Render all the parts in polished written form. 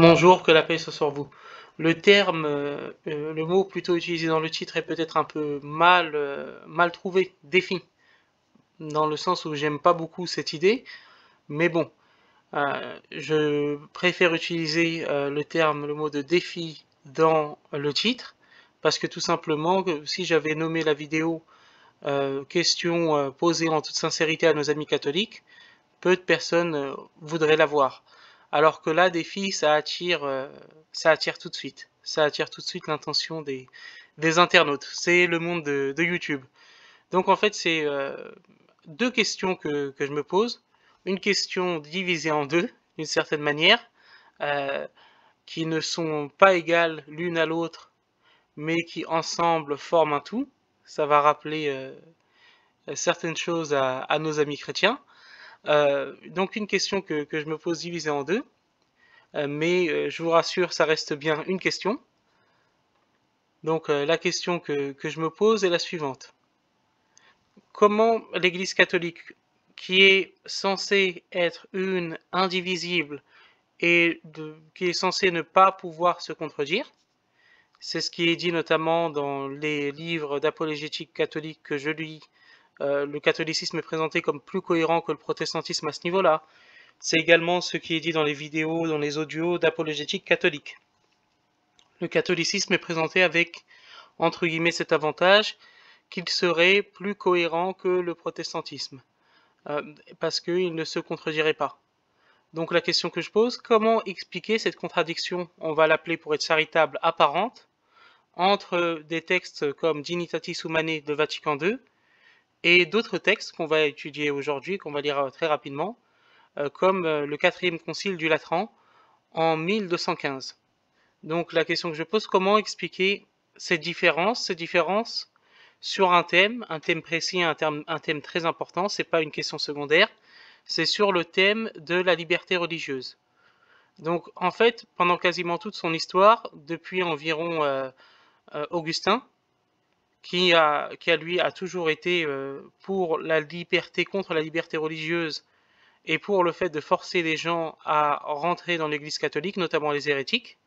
Bonjour, que la paix soit sur vous. Le mot plutôt utilisé dans le titre est peut-être un peu mal trouvé, défi, dans le sens où j'aime pas beaucoup cette idée, mais bon, je préfère utiliser le mot de défi dans le titre, parce que tout simplement, si j'avais nommé la vidéo question posée en toute sincérité à nos amis catholiques, peu de personnes voudraient la voir. Alors que là, des filles, ça attire tout de suite. Ça attire tout de suite l'intention des internautes. C'est le monde de YouTube. Donc en fait, c'est deux questions que je me pose. Une question divisée en deux, d'une certaine manière, euh, qui ne sont pas égales l'une à l'autre, mais qui ensemble forment un tout. Ça va rappeler certaines choses à nos amis chrétiens. Donc une question que je me pose divisée en deux, mais je vous rassure, ça reste bien une question. Donc la question que je me pose est la suivante. Comment l'Église catholique, qui est censée être une, indivisible, qui est censée ne pas pouvoir se contredire, c'est ce qui est dit notamment dans les livres d'apologétique catholique que je lis, le catholicisme est présenté comme plus cohérent que le protestantisme à ce niveau-là. C'est également ce qui est dit dans les vidéos, dans les audios d'apologétique catholique. Le catholicisme est présenté avec, entre guillemets, cet avantage qu'il serait plus cohérent que le protestantisme, parce qu'il ne se contredirait pas. Donc la question que je pose, comment expliquer cette contradiction, on va l'appeler pour être charitable, apparente, entre des textes comme Dignitatis Humanae de Vatican II et d'autres textes qu'on va étudier aujourd'hui, qu'on va lire très rapidement, comme le quatrième concile du Latran en 1215. Donc la question que je pose, comment expliquer ces différences sur un thème précis, un thème très important, c'est pas une question secondaire, c'est sur le thème de la liberté religieuse. Donc en fait, pendant quasiment toute son histoire, depuis environ Augustin, lui a toujours été pour la liberté, contre la liberté religieuse, et pour le fait de forcer les gens à rentrer dans l'Église catholique, notamment les hérétiques,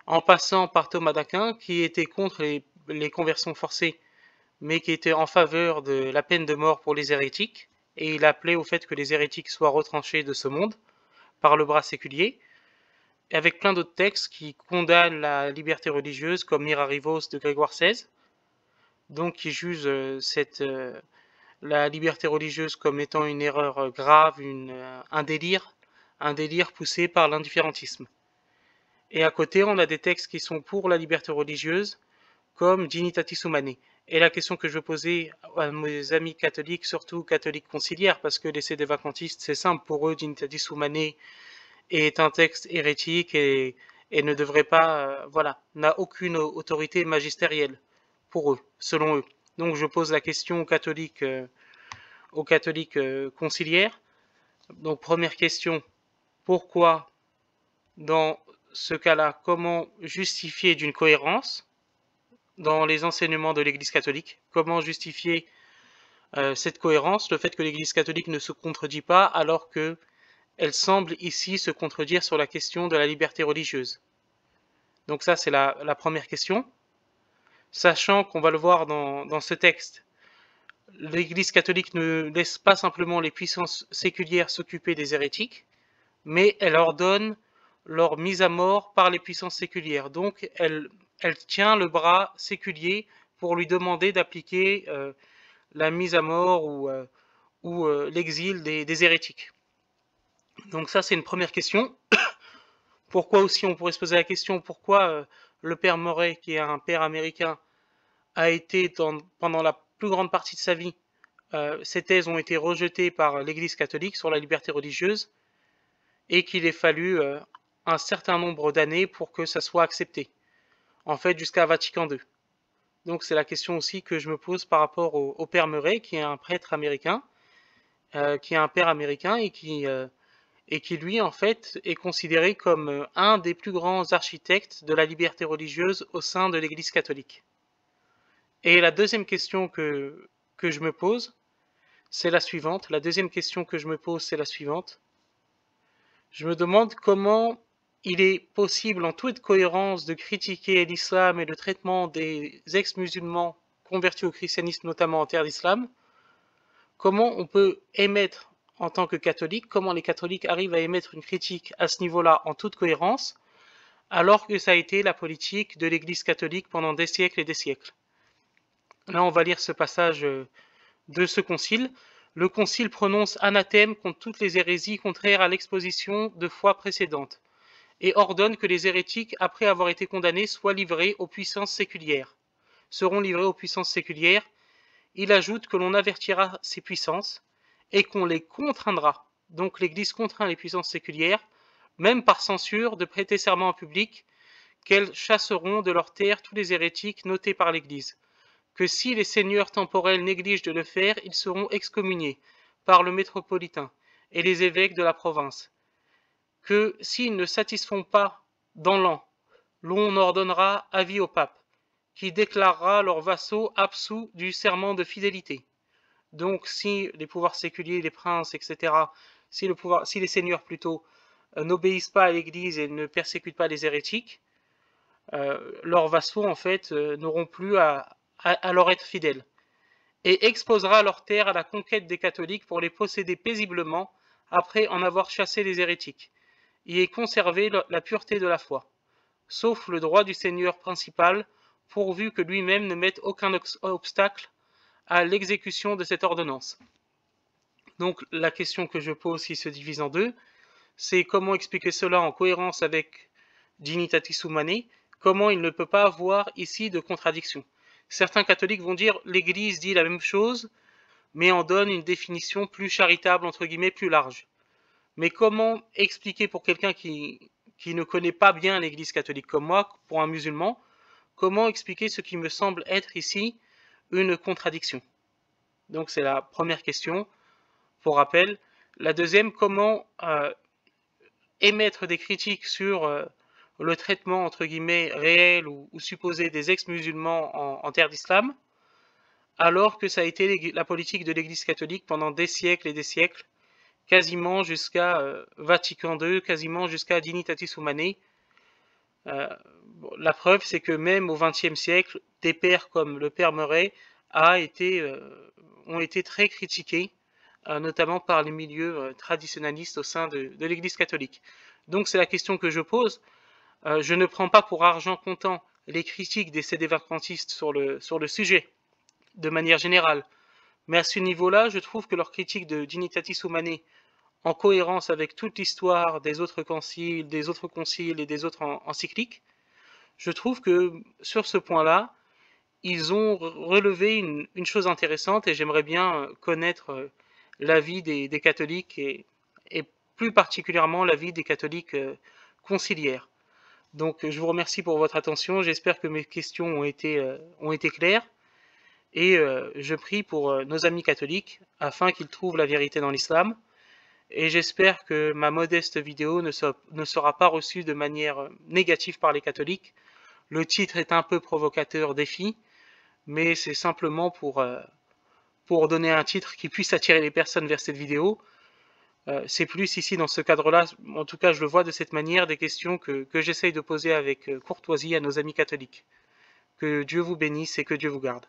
en passant par Thomas d'Aquin, qui était contre les conversions forcées, mais qui était en faveur de la peine de mort pour les hérétiques, et il appelait au fait que les hérétiques soient retranchés de ce monde par le bras séculier, avec plein d'autres textes qui condamnent la liberté religieuse, comme Mirarivos de Grégoire XVI, donc qui juge la liberté religieuse comme étant une erreur grave, un délire poussé par l'indifférentisme. Et à côté, on a des textes qui sont pour la liberté religieuse, comme Dignitatis Humanae. Et la question que je veux poser à mes amis catholiques, surtout catholiques conciliaires, parce que l'essai des vacantistes, c'est simple, pour eux, Dignitatis Humanae est un texte hérétique et ne devrait pas, n'a aucune autorité magistérielle pour eux, selon eux. Donc je pose la question aux catholiques conciliaires. Donc première question, pourquoi dans ce cas-là, comment justifier d'une cohérence dans les enseignements de l'Église catholique? Comment justifier cette cohérence, le fait que l'Église catholique ne se contredit pas alors qu'elle semble ici se contredire sur la question de la liberté religieuse? Donc ça, c'est la première question. Sachant qu'on va le voir dans ce texte, l'Église catholique ne laisse pas simplement les puissances séculières s'occuper des hérétiques, mais elle ordonne leur mise à mort par les puissances séculières. Donc elle tient le bras séculier pour lui demander d'appliquer la mise à mort ou l'exil des hérétiques. Donc ça, c'est une première question. Pourquoi aussi, on pourrait se poser la question, pourquoi le père Moret, qui est un père américain, a été, pendant la plus grande partie de sa vie, ses thèses ont été rejetées par l'Église catholique sur la liberté religieuse, et qu'il ait fallu un certain nombre d'années pour que ça soit accepté. En fait, jusqu'à Vatican II. Donc c'est la question aussi que je me pose par rapport au père Murray, qui est un prêtre américain, qui est un père américain et qui lui, en fait, est considéré comme un des plus grands architectes de la liberté religieuse au sein de l'Église catholique. Et la deuxième question que je me pose, c'est la suivante. La deuxième question que je me pose, c'est la suivante. Je me demande comment il est possible en toute cohérence de critiquer l'islam et le traitement des ex-musulmans convertis au christianisme, notamment en terre d'islam. Comment on peut émettre en tant que catholique, comment les catholiques arrivent à émettre une critique à ce niveau-là en toute cohérence, alors que ça a été la politique de l'Église catholique pendant des siècles et des siècles. Là, on va lire ce passage de ce concile. Le concile prononce anathème contre toutes les hérésies contraires à l'exposition de foi précédente, et ordonne que les hérétiques, après avoir été condamnés, seront livrés aux puissances séculières. Il ajoute que l'on avertira ces puissances et qu'on les contraindra. Donc l'Église contraint les puissances séculières, même par censure, de prêter serment en public qu'elles chasseront de leurs terres tous les hérétiques notés par l'Église, que si les seigneurs temporels négligent de le faire, ils seront excommuniés par le métropolitain et les évêques de la province, que s'ils ne satisfont pas dans l'an, l'on ordonnera avis au pape, qui déclarera leurs vassaux absous du serment de fidélité. Donc si les pouvoirs séculiers, les princes, etc., si les seigneurs plutôt, n'obéissent pas à l'Église et ne persécutent pas les hérétiques, leurs vassaux en fait n'auront plus à leur être fidèles, et exposera leurs terres à la conquête des catholiques pour les posséder paisiblement après en avoir chassé les hérétiques, y est conservé la pureté de la foi, sauf le droit du seigneur principal, pourvu que lui-même ne mette aucun obstacle à l'exécution de cette ordonnance. Donc la question que je pose, qui se divise en deux, c'est comment expliquer cela en cohérence avec Dignitatis Humanae, comment il ne peut pas avoir ici de contradiction. Certains catholiques vont dire l'Église dit la même chose, mais en donne une définition plus charitable, entre guillemets, plus large. Mais comment expliquer pour quelqu'un qui ne connaît pas bien l'Église catholique comme moi, pour un musulman, comment expliquer ce qui me semble être ici une contradiction? Donc c'est la première question, pour rappel. La deuxième, comment émettre des critiques sur le traitement, entre guillemets, réel ou supposé des ex-musulmans en terre d'islam, alors que ça a été la politique de l'Église catholique pendant des siècles et des siècles, quasiment jusqu'à Vatican II, quasiment jusqu'à Dignitatis Humanae. La preuve, c'est que même au XXe siècle, des pères comme le père Murray ont été très critiqués, notamment par les milieux traditionnalistes au sein de l'Église catholique. Donc c'est la question que je pose. Je ne prends pas pour argent comptant les critiques des sédévacantistes sur le sujet, de manière générale. Mais à ce niveau-là, je trouve que leur critique de Dignitatis Humanae, en cohérence avec toute l'histoire des autres conciles et des autres encycliques, je trouve que sur ce point-là, ils ont relevé une chose intéressante, et j'aimerais bien connaître l'avis des catholiques et plus particulièrement l'avis des catholiques conciliaires. Donc je vous remercie pour votre attention, j'espère que mes questions ont été claires, et je prie pour nos amis catholiques afin qu'ils trouvent la vérité dans l'islam, et j'espère que ma modeste vidéo ne sera pas reçue de manière négative par les catholiques. Le titre est un peu provocateur, défi, mais c'est simplement pour donner un titre qui puisse attirer les personnes vers cette vidéo. C'est plus ici, dans ce cadre-là, en tout cas je le vois de cette manière, des questions que j'essaye de poser avec courtoisie à nos amis catholiques. Que Dieu vous bénisse et que Dieu vous garde.